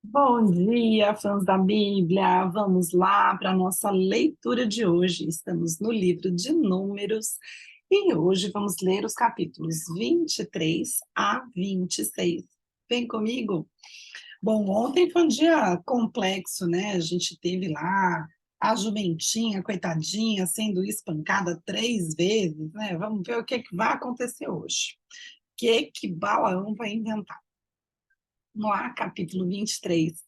Bom dia, fãs da Bíblia. Vamos lá para a nossa leitura de hoje. Estamos no livro de Números e hoje vamos ler os capítulos 23 a 26. Vem comigo? Bom, ontem foi um dia complexo, né? A gente teve lá a jumentinha, coitadinha, sendo espancada 3 vezes, né? Vamos ver o que que vai acontecer hoje. O que Balaão vai inventar? Vamos lá, capítulo 23.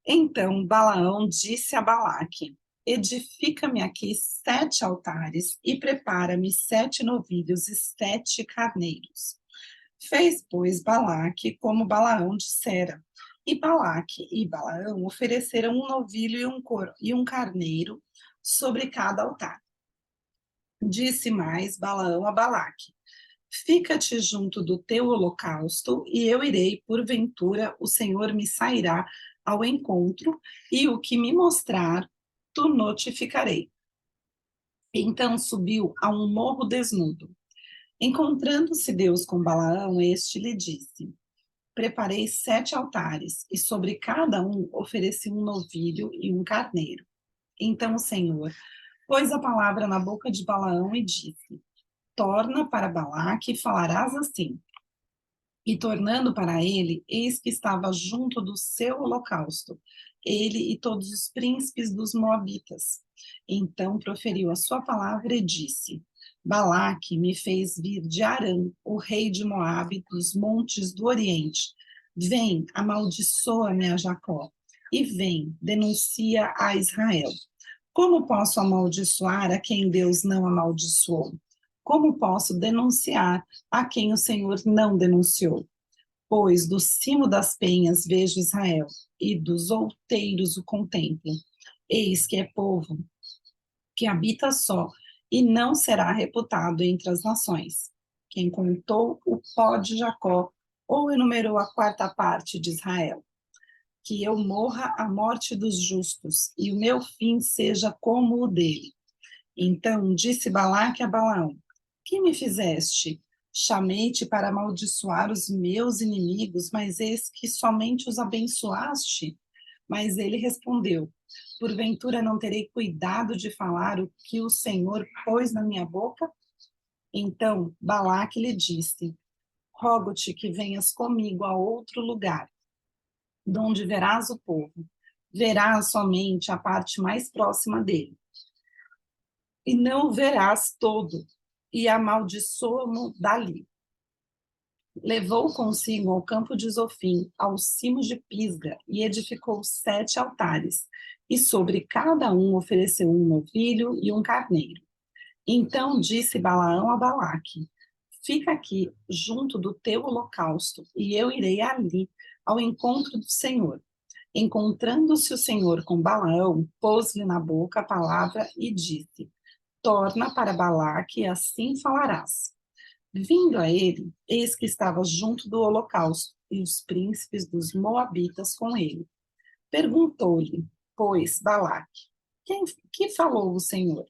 Então Balaão disse a Balaque: edifica-me aqui 7 altares e prepara-me 7 novilhos e 7 carneiros. Fez, pois, Balaque como Balaão dissera. E Balaque e Balaão ofereceram um novilho e um carneiro sobre cada altar. Disse mais Balaão a Balaque: fica-te junto do teu holocausto, e eu irei, porventura, o Senhor me sairá ao encontro, e o que me mostrar, tu notificarei. Então subiu a um morro desnudo. Encontrando-se Deus com Balaão, este lhe disse: preparei 7 altares, e sobre cada um ofereci um novilho e um carneiro. Então o Senhor pôs a palavra na boca de Balaão e disse: torna para Balaque e falarás assim: e tornando para ele, eis que estava junto do seu holocausto, ele e todos os príncipes dos Moabitas. Então proferiu a sua palavra e disse: Balaque me fez vir de Arã, o rei de Moabe, dos montes do Oriente. Vem, amaldiçoa-me a Jacó, e vem, denuncia a Israel. Como posso amaldiçoar a quem Deus não amaldiçoou? Como posso denunciar a quem o Senhor não denunciou? Pois do cimo das penhas vejo Israel, e dos outeiros o contemplo. Eis que é povo que habita só, e não será reputado entre as nações. Quem contou o pó de Jacó, ou enumerou a quarta parte de Israel. Que eu morra a morte dos justos, e o meu fim seja como o dele. Então disse Balaque a Balaão: que me fizeste? Chamei-te para amaldiçoar os meus inimigos, mas eis que somente os abençoaste. Mas ele respondeu: porventura não terei cuidado de falar o que o Senhor pôs na minha boca? Então Balaque lhe disse: rogo-te que venhas comigo a outro lugar, donde verás o povo. Verás somente a parte mais próxima dele e não o verás todo, e amaldiçoa-mo dali. Levou consigo ao campo de Zofim, aos cimos de Pisga, e edificou 7 altares, e sobre cada um ofereceu um novilho e um carneiro. Então disse Balaão a Balaque: fica aqui junto do teu holocausto, e eu irei ali ao encontro do Senhor. Encontrando-se o Senhor com Balaão, pôs-lhe na boca a palavra e disse: torna para Balaque, e assim falarás. Vindo a ele, eis que estava junto do holocausto, e os príncipes dos Moabitas com ele. Perguntou-lhe, pois, Balaque: que falou o Senhor?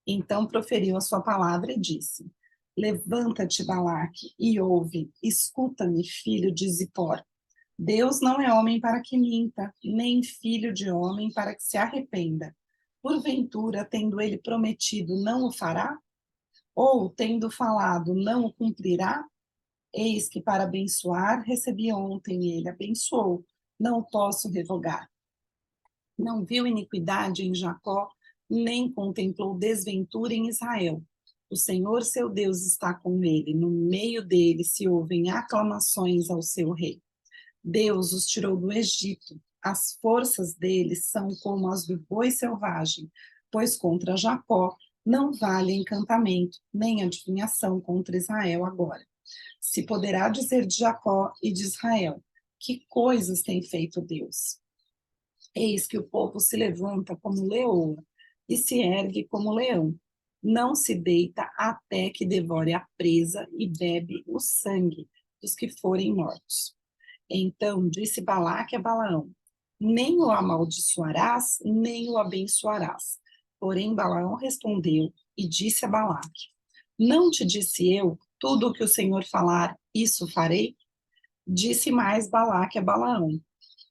Então proferiu a sua palavra e disse: levanta-te, Balaque, e ouve, escuta-me, filho de Zipor. Deus não é homem para que minta, nem filho de homem para que se arrependa. Porventura, tendo ele prometido, não o fará? Ou, tendo falado, não o cumprirá? Eis que para abençoar recebi ontem, ele abençoou, não o posso revogar. Não viu iniquidade em Jacó, nem contemplou desventura em Israel. O Senhor seu Deus está com ele, no meio dele se ouvem aclamações ao seu rei. Deus os tirou do Egito, as forças deles são como as do boi selvagem, pois contra Jacó não vale encantamento, nem adivinhação contra Israel agora. Se poderá dizer de Jacó e de Israel: que coisas tem feito Deus? Eis que o povo se levanta como leoa e se ergue como leão. Não se deita até que devore a presa e bebe o sangue dos que forem mortos. Então disse Balaque a Balaão: nem o amaldiçoarás, nem o abençoarás. Porém Balaão respondeu e disse a Balaque: não te disse eu, tudo o que o Senhor falar, isso farei? Disse mais Balaque a Balaão: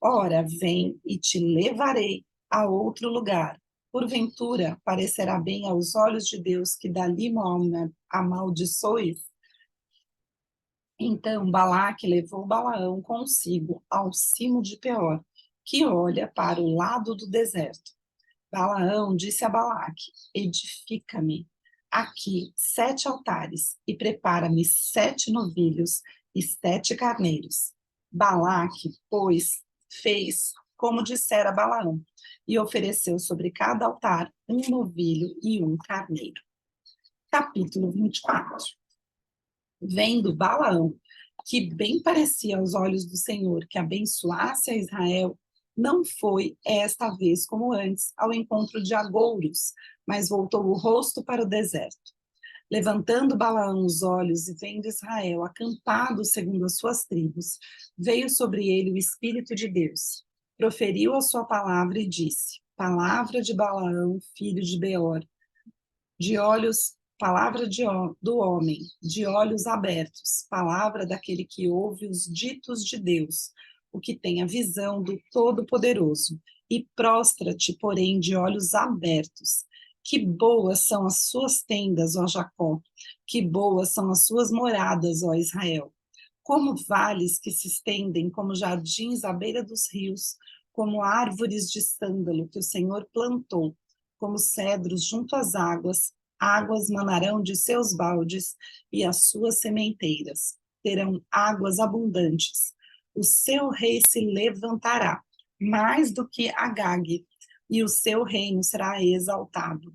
Ora, vem e te levarei a outro lugar. Porventura, parecerá bem aos olhos de Deus que dali amaldiçoes? Então Balaque levou Balaão consigo ao cimo de Peor, que olha para o lado do deserto. Balaão disse a Balaque: edifica-me aqui 7 altares e prepara-me 7 novilhos e 7 carneiros. Balaque, pois, fez como dissera Balaão e ofereceu sobre cada altar um novilho e um carneiro. Capítulo 24. Vendo Balaão que bem parecia aos olhos do Senhor que abençoasse a Israel, não foi esta vez como antes ao encontro de agouros, mas voltou o rosto para o deserto. Levantando Balaão os olhos e vendo Israel acampado segundo as suas tribos, veio sobre ele o Espírito de Deus. Proferiu a sua palavra e disse: Palavra de Balaão, filho de Beor, de olhos, palavra do homem, de olhos abertos, palavra daquele que ouve os ditos de Deus, o que tem a visão do Todo-Poderoso, e prostra-te, porém, de olhos abertos. Que boas são as suas tendas, ó Jacó, que boas são as suas moradas, ó Israel. Como vales que se estendem, como jardins à beira dos rios, como árvores de sândalo que o Senhor plantou, como cedros junto às águas, águas manarão de seus baldes e as suas sementeiras terão águas abundantes. O seu rei se levantará mais do que Agag, e o seu reino será exaltado.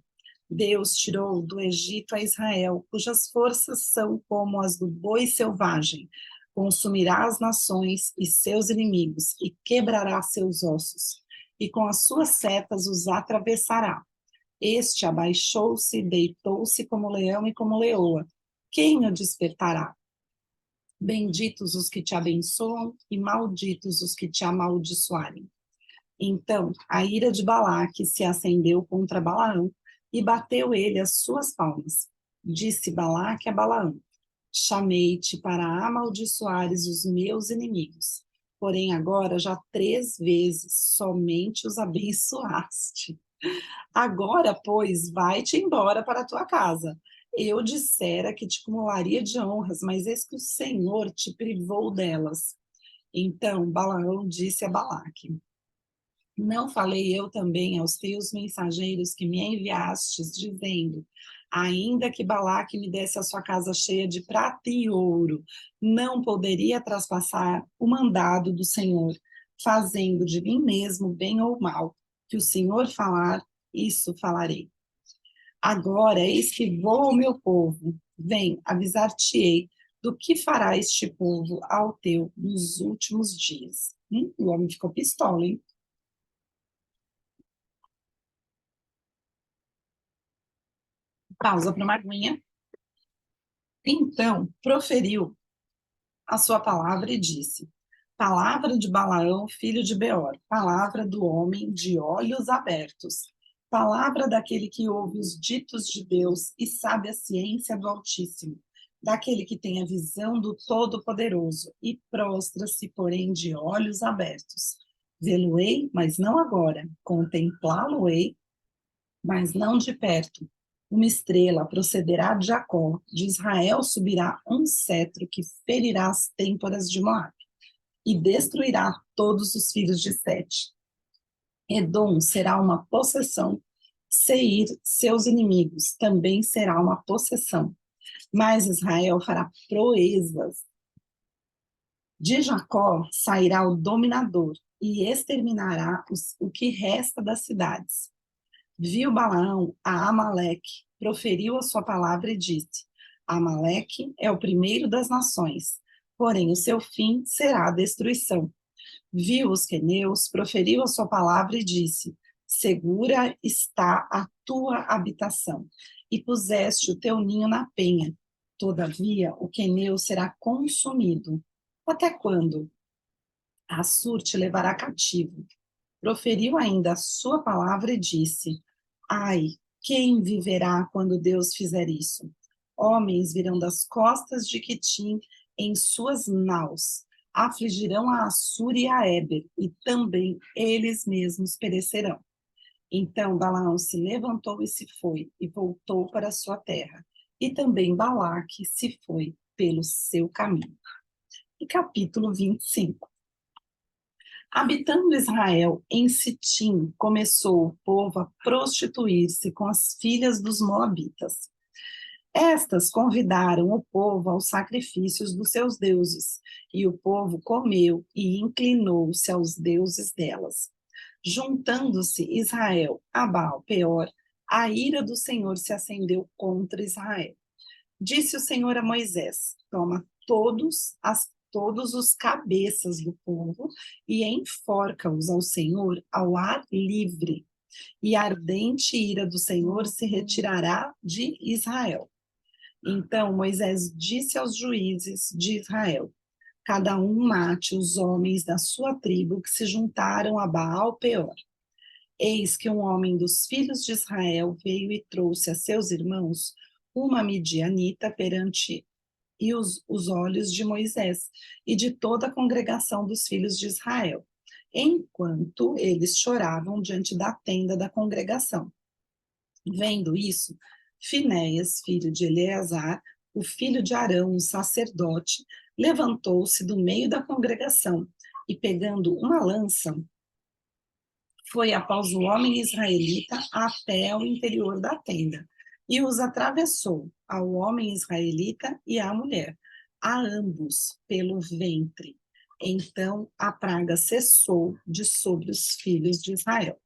Deus tirou do Egito a Israel, cujas forças são como as do boi selvagem. Consumirá as nações e seus inimigos, e quebrará seus ossos, e com as suas setas os atravessará. Este abaixou-se, deitou-se como leão e como leoa. Quem o despertará? Benditos os que te abençoam e malditos os que te amaldiçoarem. Então a ira de Balaque se acendeu contra Balaão e bateu ele as suas palmas. Disse Balaque a Balaão: chamei-te para amaldiçoares os meus inimigos, porém agora já 3 vezes somente os abençoaste. Agora, pois, vai-te embora para a tua casa. Eu dissera que te acumularia de honras, mas eis que o Senhor te privou delas. Então Balaão disse a Balaque: não falei eu também aos teus mensageiros que me enviastes, dizendo: ainda que Balaque me desse a sua casa cheia de prata e ouro, não poderia traspassar o mandado do Senhor, fazendo de mim mesmo bem ou mal. Que o Senhor falar, isso falarei. Agora, eis que vou ao meu povo. Vem, avisar-te-ei do que fará este povo ao teu nos últimos dias. O homem ficou pistola, hein? Pausa para uma aguinha. Então, proferiu a sua palavra e disse: palavra de Balaão, filho de Beor, palavra do homem de olhos abertos, palavra daquele que ouve os ditos de Deus e sabe a ciência do Altíssimo, daquele que tem a visão do Todo-Poderoso e prostra-se, porém, de olhos abertos. Vê-lo-ei, mas não agora, contemplá-lo-ei, mas não de perto. Uma estrela procederá de Jacó, de Israel subirá um cetro que ferirá as têmporas de Moabe e destruirá todos os filhos de Sete. Edom será uma possessão, Seir, seus inimigos, também será uma possessão. Mas Israel fará proezas. De Jacó sairá o dominador e exterminará o que resta das cidades. Viu Balaão a Amaleque, proferiu a sua palavra e disse: Amaleque é o primeiro das nações, porém o seu fim será a destruição. Viu os queneus, proferiu a sua palavra e disse: segura está a tua habitação, e puseste o teu ninho na penha. Todavia, o queneu será consumido. Até quando? Assur te levará cativo. Proferiu ainda a sua palavra e disse: ai, quem viverá quando Deus fizer isso? Homens virão das costas de Quitim em suas naus. afligirão a Assur e a Éber, e também eles mesmos perecerão. Então Balaão se levantou e se foi, e voltou para a sua terra. E também Balaque se foi pelo seu caminho. E capítulo 25. Habitando Israel em Sitim, começou o povo a prostituir-se com as filhas dos moabitas. Estas convidaram o povo aos sacrifícios dos seus deuses, e o povo comeu e inclinou-se aos deuses delas. Juntando-se Israel a Baal-peor, a ira do Senhor se acendeu contra Israel. Disse o Senhor a Moisés: toma todos os cabeças do povo e enforca-os ao Senhor ao ar livre, e a ardente ira do Senhor se retirará de Israel. Então Moisés disse aos juízes de Israel: cada um mate os homens da sua tribo que se juntaram a Baal-peor. Eis que um homem dos filhos de Israel veio e trouxe a seus irmãos uma midianita perante os olhos de Moisés e de toda a congregação dos filhos de Israel, enquanto eles choravam diante da tenda da congregação. Vendo isso, Finéias, filho de Eleazar, o filho de Arão, o sacerdote, levantou-se do meio da congregação e, pegando uma lança, foi após o homem israelita até ao interior da tenda e os atravessou, ao homem israelita e à mulher, a ambos pelo ventre. Então a praga cessou de sobre os filhos de Israel.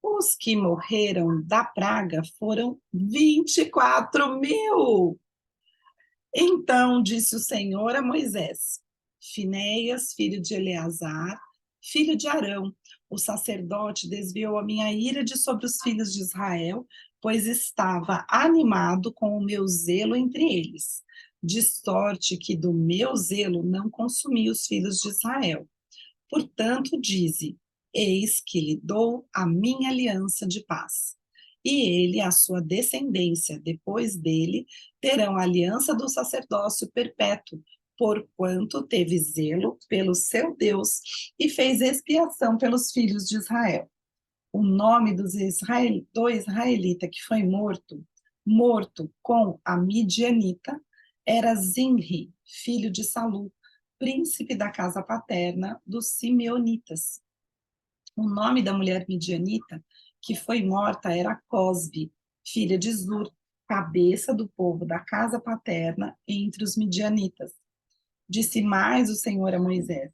Os que morreram da praga foram 24.000. Então disse o Senhor a Moisés: Finéias, filho de Eleazar, filho de Arão, o sacerdote, desviou a minha ira de sobre os filhos de Israel, pois estava animado com o meu zelo entre eles, de sorte que do meu zelo não consumi os filhos de Israel. Portanto, dize: eis que lhe dou a minha aliança de paz. E ele e a sua descendência, depois dele, terão a aliança do sacerdócio perpétuo, porquanto teve zelo pelo seu Deus e fez expiação pelos filhos de Israel. O nome do israelita que foi morto com a midianita, era Zinri, filho de Salu, príncipe da casa paterna dos Simeonitas. O nome da mulher midianita que foi morta era Cosbe, filha de Zur, cabeça do povo da casa paterna entre os midianitas. Disse mais o Senhor a Moisés: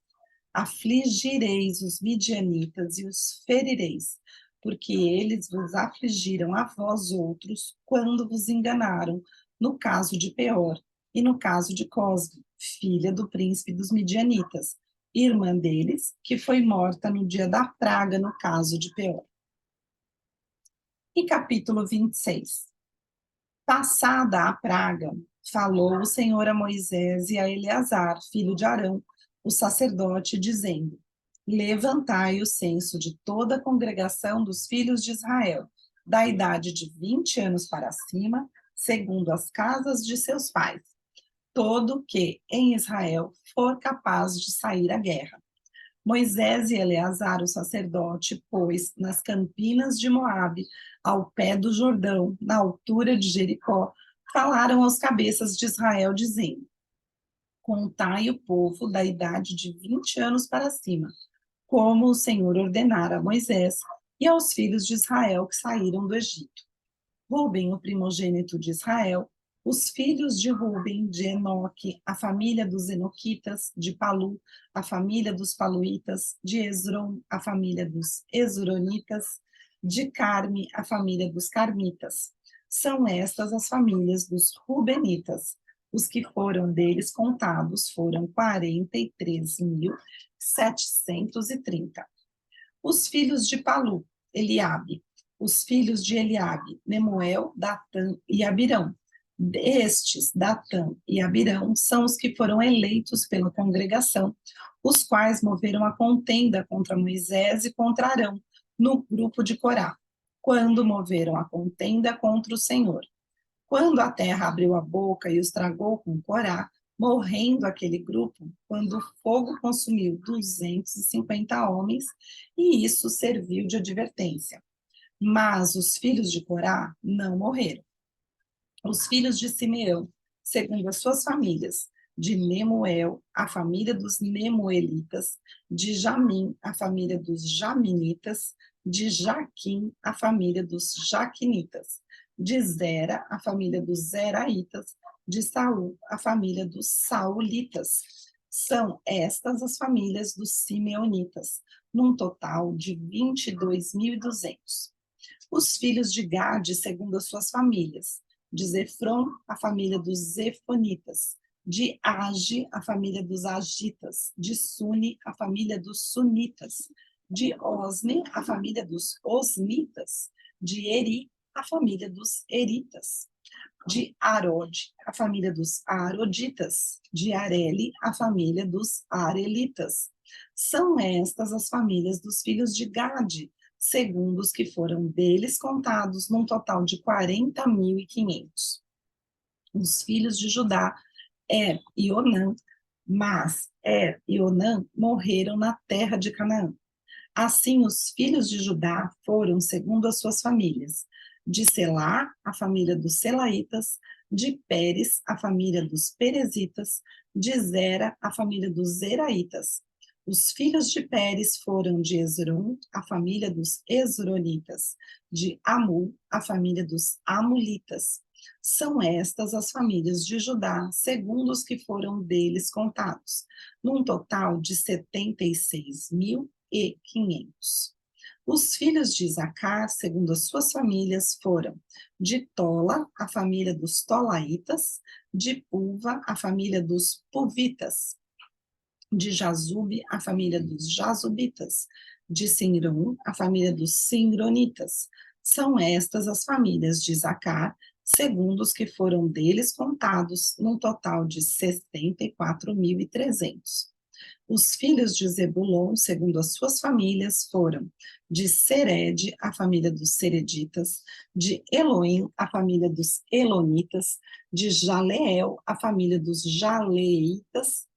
afligireis os midianitas e os ferireis, porque eles vos afligiram a vós outros quando vos enganaram, no caso de Peor e no caso de Cosbe, filha do príncipe dos midianitas, irmã deles, que foi morta no dia da praga, no caso de Peor. E capítulo 26. Passada a praga, falou o Senhor a Moisés e a Eleazar, filho de Arão, o sacerdote, dizendo: levantai o censo de toda a congregação dos filhos de Israel, da idade de 20 anos para cima, segundo as casas de seus pais, todo que em Israel for capaz de sair à guerra. Moisés e Eleazar, o sacerdote, pois, nas campinas de Moabe, ao pé do Jordão, na altura de Jericó, falaram aos cabeças de Israel, dizendo: contai o povo da idade de 20 anos para cima, como o Senhor ordenara a Moisés e aos filhos de Israel que saíram do Egito. Rúben, o primogênito de Israel, os filhos de Rúben, de Enoque, a família dos Enoquitas, de Palu, a família dos Paluitas, de Esrom, a família dos Esronitas, de Carme, a família dos Carmitas. São estas as famílias dos Rubenitas. Os que foram deles contados foram 43.730. Os filhos de Palu, Eliabe. Os filhos de Eliabe, Nemuel, Datã e Abirão. Estes, Datã e Abirão, são os que foram eleitos pela congregação, os quais moveram a contenda contra Moisés e contra Arão, no grupo de Corá, quando moveram a contenda contra o Senhor. Quando a terra abriu a boca e os tragou com Corá, morrendo aquele grupo quando o fogo consumiu 250 homens, e isso serviu de advertência. Mas os filhos de Corá não morreram. Os filhos de Simeão, segundo as suas famílias, de Nemuel, a família dos Nemuelitas, de Jamim, a família dos Jaminitas, de Jaquim, a família dos Jaquinitas, de Zera, a família dos Zeraitas, de Saul, a família dos Saulitas. São estas as famílias dos Simeonitas, num total de 22.200. Os filhos de Gade, segundo as suas famílias, de Zefron, a família dos Zefonitas, de Age, a família dos Agitas, de Suni, a família dos Sunitas, de Osni, a família dos Osnitas, de Eri, a família dos Eritas, de Arod, a família dos Aroditas, de Areli, a família dos Arelitas. São estas as famílias dos filhos de Gade, segundo os que foram deles contados, num total de 40.500. Os filhos de Judá, e Onã, mas e Onã morreram na terra de Canaã. Assim, os filhos de Judá foram segundo as suas famílias: de Selá, a família dos Selaitas; de Pérez, a família dos Perezitas; de Zera, a família dos Zeraitas. Os filhos de Pérez foram de Esrom, a família dos Esronitas; de Amul, a família dos Amulitas. São estas as famílias de Judá, segundo os que foram deles contados, num total de 76.500. Os filhos de Isacar, segundo as suas famílias, foram de Tola, a família dos Tolaitas; de Pulva, a família dos Puvitas; de Jazube, a família dos Jazubitas; de Sinron, a família dos Sinronitas. São estas as famílias de Isacar, segundo os que foram deles contados, num total de 64.300. Os filhos de Zebulon, segundo as suas famílias, foram de Sered, a família dos Sereditas; de Eloim, a família dos Elonitas; de Jaleel, a família dos Jaleitas.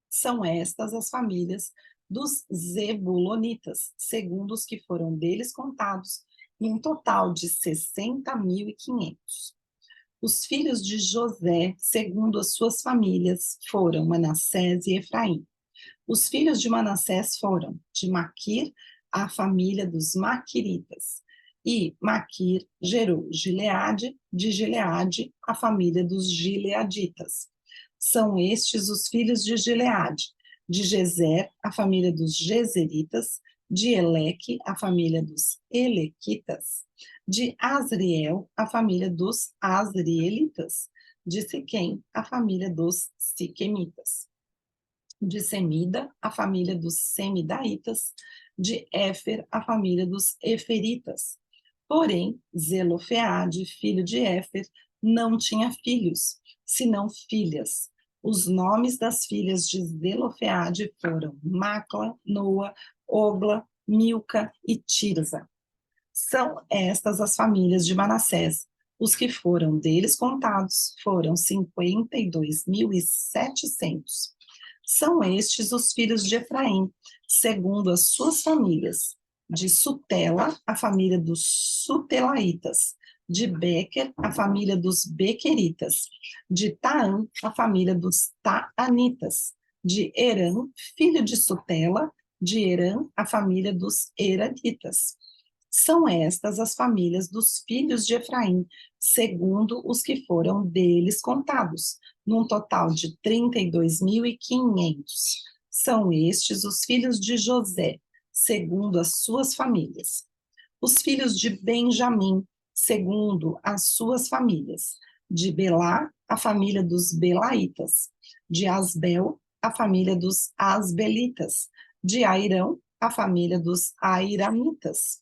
São estas as famílias dos Zebulonitas, segundo os que foram deles contados, em um total de 60.500. Os filhos de José, segundo as suas famílias, foram Manassés e Efraim. Os filhos de Manassés foram de Maquir, a família dos Maquiritas; e Maquir gerou Gileade, de Gileade, a família dos Gileaditas. São estes os filhos de Gileade: de Gezer, a família dos Gezeritas; de Eleque, a família dos Elequitas; de Asriel, a família dos Asrielitas; de Siquém, a família dos Siquemitas; de Semida, a família dos Semidaitas; de Éfer, a família dos Eferitas. Porém, Zelofeade, filho de Éfer, não tinha filhos, senão filhas. Os nomes das filhas de Zelofeade foram Macla, Noa, Ogla, Milca e Tirza. São estas as famílias de Manassés. Os que foram deles contados foram 52.700. São estes os filhos de Efraim, segundo as suas famílias: de Sutela, a família dos Sutelaitas; de Bequer, a família dos Bequeritas; de Taã, a família dos Taanitas; de Herã, filho de Sutela; de Herã, a família dos Heranitas. São estas as famílias dos filhos de Efraim, segundo os que foram deles contados, num total de 32.500. São estes os filhos de José, segundo as suas famílias. Os filhos de Benjamim, segundo as suas famílias: de Belá, a família dos Belaitas; de Asbel, a família dos Asbelitas; de Airão, a família dos Airamitas;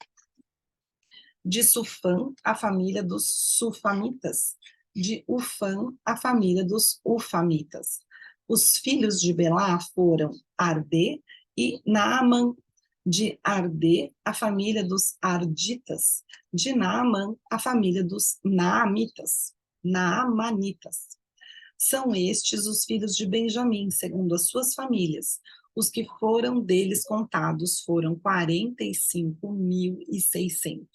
de Sufã, a família dos Sufamitas; de Ufã, a família dos Ufamitas. Os filhos de Belá foram Ardê e Naamã; de Ardê, a família dos Arditas; de Naamã, a família dos Naamanitas. São estes os filhos de Benjamim, segundo as suas famílias. Os que foram deles contados foram 45.600.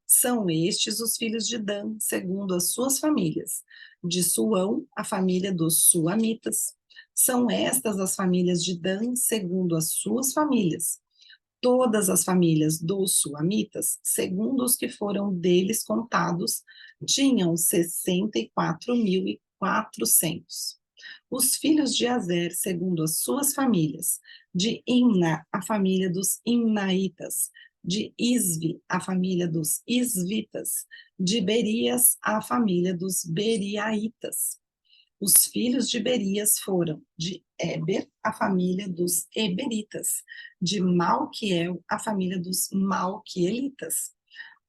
São estes os filhos de Dan, segundo as suas famílias. De Suão, a família dos Suamitas. São estas as famílias de Dan, segundo as suas famílias. Todas as famílias dos Suamitas, segundo os que foram deles contados, tinham 64.400. Os filhos de Azer, segundo as suas famílias. De Imna, a família dos Imnaitas. De Isvi, a família dos Isvitas. De Berias, a família dos Beriaitas. Os filhos de Berias foram de Eber, a família dos Eberitas. De Malquiel, a família dos Malquielitas.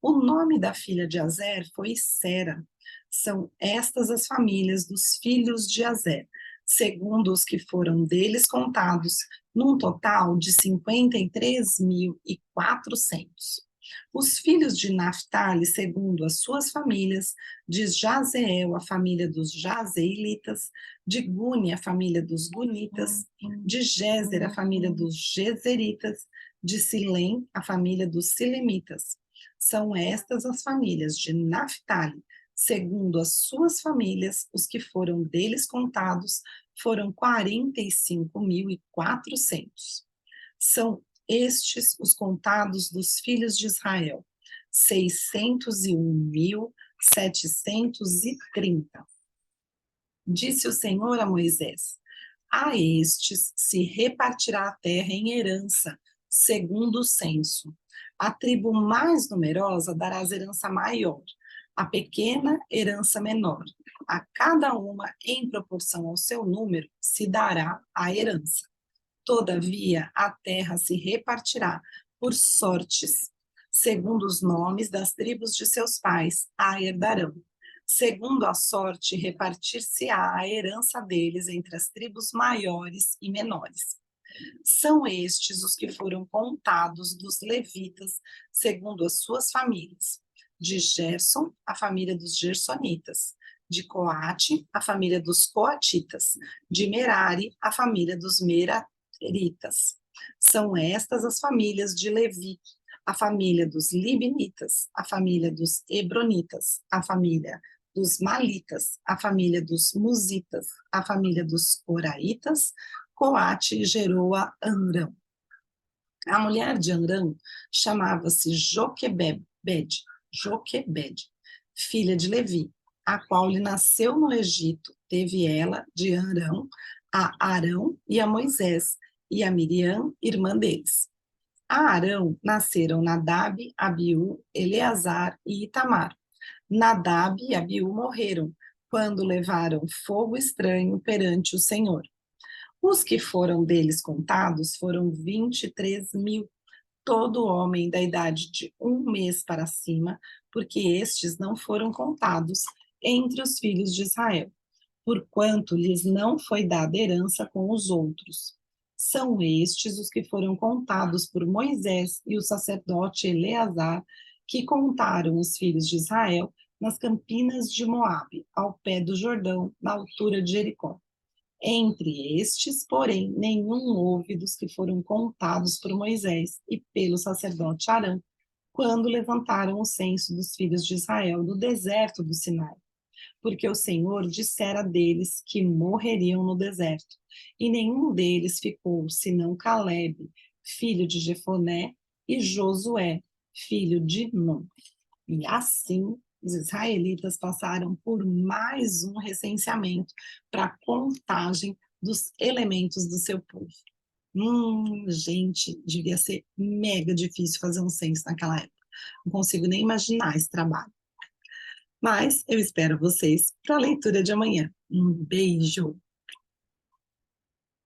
O nome da filha de Azer foi Sera. São estas as famílias dos filhos de Azer, segundo os que foram deles contados, num total de 53.400. Os filhos de Naphtali, segundo as suas famílias, de Jazeel, a família dos Jazeelitas, de Guni, a família dos Gunitas, de Jézer, a família dos Jezeritas, de Silém, a família dos Silemitas. São estas as famílias de Naphtali, segundo as suas famílias, os que foram deles contados foram 45.400. São estes os contados dos filhos de Israel, 601.730. Disse o Senhor a Moisés: a estes se repartirá a terra em herança, segundo o censo. A tribo mais numerosa darás herança maior, a pequena herança menor. A cada uma, em proporção ao seu número, se dará a herança. Todavia, a terra se repartirá por sortes, segundo os nomes das tribos de seus pais, a herdarão. Segundo a sorte, repartir-se-á a herança deles entre as tribos maiores e menores. São estes os que foram contados dos levitas, segundo as suas famílias. De Gerson, a família dos Gersonitas. De Coate, a família dos Coatitas. De Merari, a família dos Meraritas. São estas as famílias de Levi, a família dos Libinitas, a família dos Hebronitas, a família dos Malitas, a família dos Musitas, a família dos Coraitas. Coate gerou a Amrão. A mulher de Amrão chamava-se Joquebed, filha de Levi, a qual lhe nasceu no Egito. Teve ela de Amrão a Arão e a Moisés, e a Miriam, irmã deles. A Arão nasceram Nadab, Abiú, Eleazar e Itamar. Nadab e Abiú morreram quando levaram fogo estranho perante o Senhor. Os que foram deles contados foram 23.000, todo homem da idade de 1 mês para cima, porque estes não foram contados entre os filhos de Israel, porquanto lhes não foi dada herança com os outros. São estes os que foram contados por Moisés e o sacerdote Eleazar, que contaram os filhos de Israel nas campinas de Moabe, ao pé do Jordão, na altura de Jericó. Entre estes, porém, nenhum houve dos que foram contados por Moisés e pelo sacerdote Arão, quando levantaram o censo dos filhos de Israel no deserto do Sinai. Porque o Senhor dissera deles que morreriam no deserto, e nenhum deles ficou, senão Calebe, filho de Jefoné, e Josué, filho de Nun. E assim, os israelitas passaram por mais um recenseamento para a contagem dos elementos do seu povo. Gente, devia ser mega difícil fazer um censo naquela época. Não consigo nem imaginar esse trabalho. Mas eu espero vocês para a leitura de amanhã. Um beijo!